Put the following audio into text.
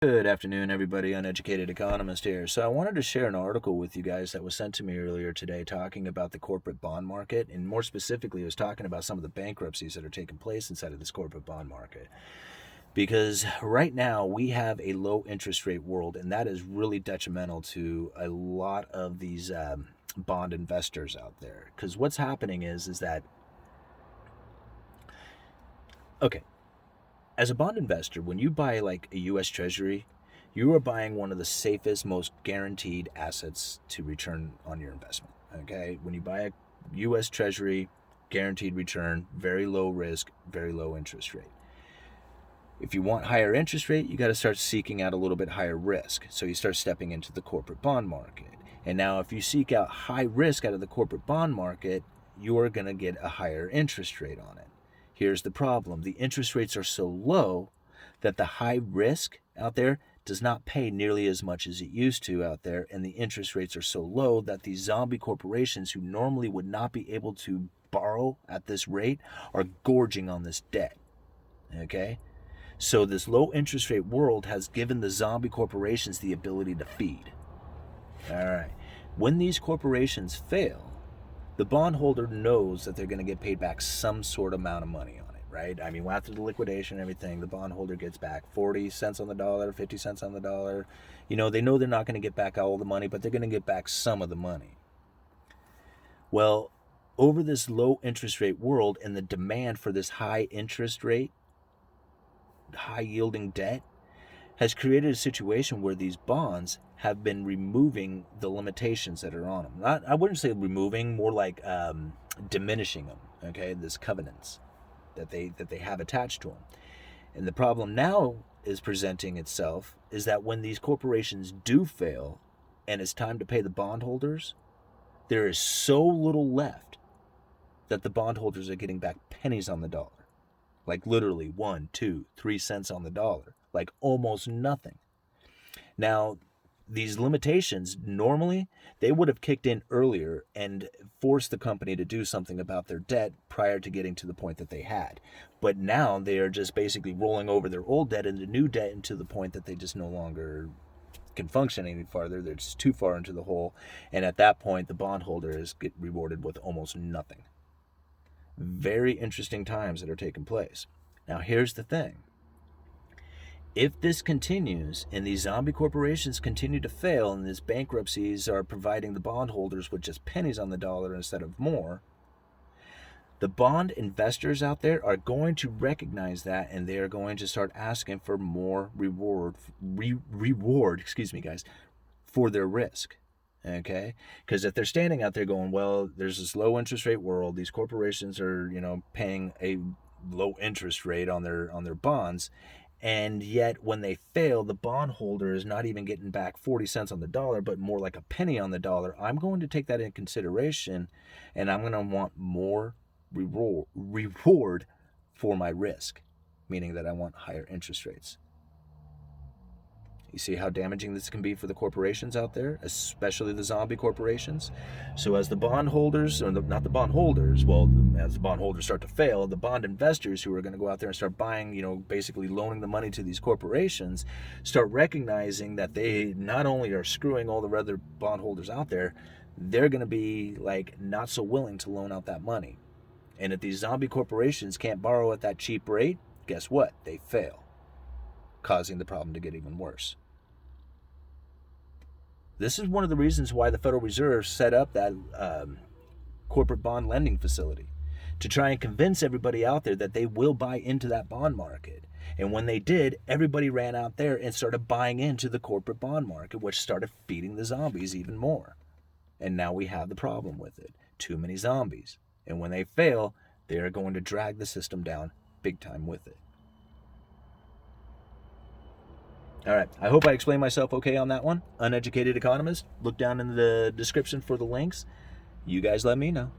Good afternoon, everybody. Uneducated Economist here. So I wanted to share an article with you guys that was sent to me earlier today talking about the corporate bond market, and more specifically, it was talking about some of the bankruptcies that are taking place inside of this corporate bond market. Because right now we have a low interest rate world, and that is really detrimental to a lot of these bond investors out there. Because what's happening is that, okay, as a bond investor, when you buy like a U.S. Treasury, you are buying one of the safest, most guaranteed assets to return on your investment. Okay, when you buy a U.S. Treasury, guaranteed return, very low risk, very low interest rate. If you want higher interest rate, you got to start seeking out a little bit higher risk. So you start stepping into the corporate bond market. And now if you seek out high risk out of the corporate bond market, you're going to get a higher interest rate on it. Here's the problem. The interest rates are so low that the high risk out there does not pay nearly as much as it used to out there, and the interest rates are so low that these zombie corporations who normally would not be able to borrow at this rate are gorging on this debt. Okay? So this low interest rate world has given the zombie corporations the ability to feed. All right. When these corporations fail, the bondholder knows that they're going to get paid back some sort of amount of money on it, right? I mean, after the liquidation and everything, the bondholder gets back 40 cents on the dollar, 50 cents on the dollar. You know, they know they're not going to get back all the money, but they're going to get back some of the money. Well, over this low interest rate world and the demand for this high interest rate, high yielding debt, has created a situation where these bonds have been removing the limitations that are on them. I wouldn't say removing, more like diminishing them. Okay, this covenants that they have attached to them. And the problem now is presenting itself is that when these corporations do fail, and it's time to pay the bondholders, there is so little left that the bondholders are getting back pennies on the dollar. Like literally 1, 2, 3 cents on the dollar. Like almost nothing. Now, these limitations, normally, they would have kicked in earlier and forced the company to do something about their debt prior to getting to the point that they had. But now they are just basically rolling over their old debt into new debt, and to the point that they just no longer can function any farther. They're just too far into the hole. And at that point, the bondholders get rewarded with almost nothing. Very interesting times that are taking place. Now, here's the thing. If this continues and these zombie corporations continue to fail and these bankruptcies are providing the bondholders with just pennies on the dollar instead of more, the bond investors out there are going to recognize that, and they are going to start asking for more reward, for their risk. Okay, because if they're standing out there going, well, there's this low interest rate world, these corporations are, paying a low interest rate on their bonds, and yet when they fail, the bondholder is not even getting back 40 cents on the dollar, but more like a penny on the dollar. I'm going to take that into consideration, and I'm going to want more reward for my risk, meaning that I want higher interest rates. You see how damaging this can be for the corporations out there, especially the zombie corporations? So as the bondholders, or not the bondholders, well, as the bondholders start to fail, the bond investors who are going to go out there and start buying, basically loaning the money to these corporations, start recognizing that they not only are screwing all the other bondholders out there, they're going to be like not so willing to loan out that money. And if these zombie corporations can't borrow at that cheap rate, guess what? They fail, causing the problem to get even worse. This is one of the reasons why the Federal Reserve set up that corporate bond lending facility, to try and convince everybody out there that they will buy into that bond market. And when they did, everybody ran out there and started buying into the corporate bond market, which started feeding the zombies even more. And now we have the problem with it. Too many zombies. And when they fail, they are going to drag the system down big time with it. All right, I hope I explained myself okay on that one. Uneducated Economist, look down in the description for the links. You guys let me know.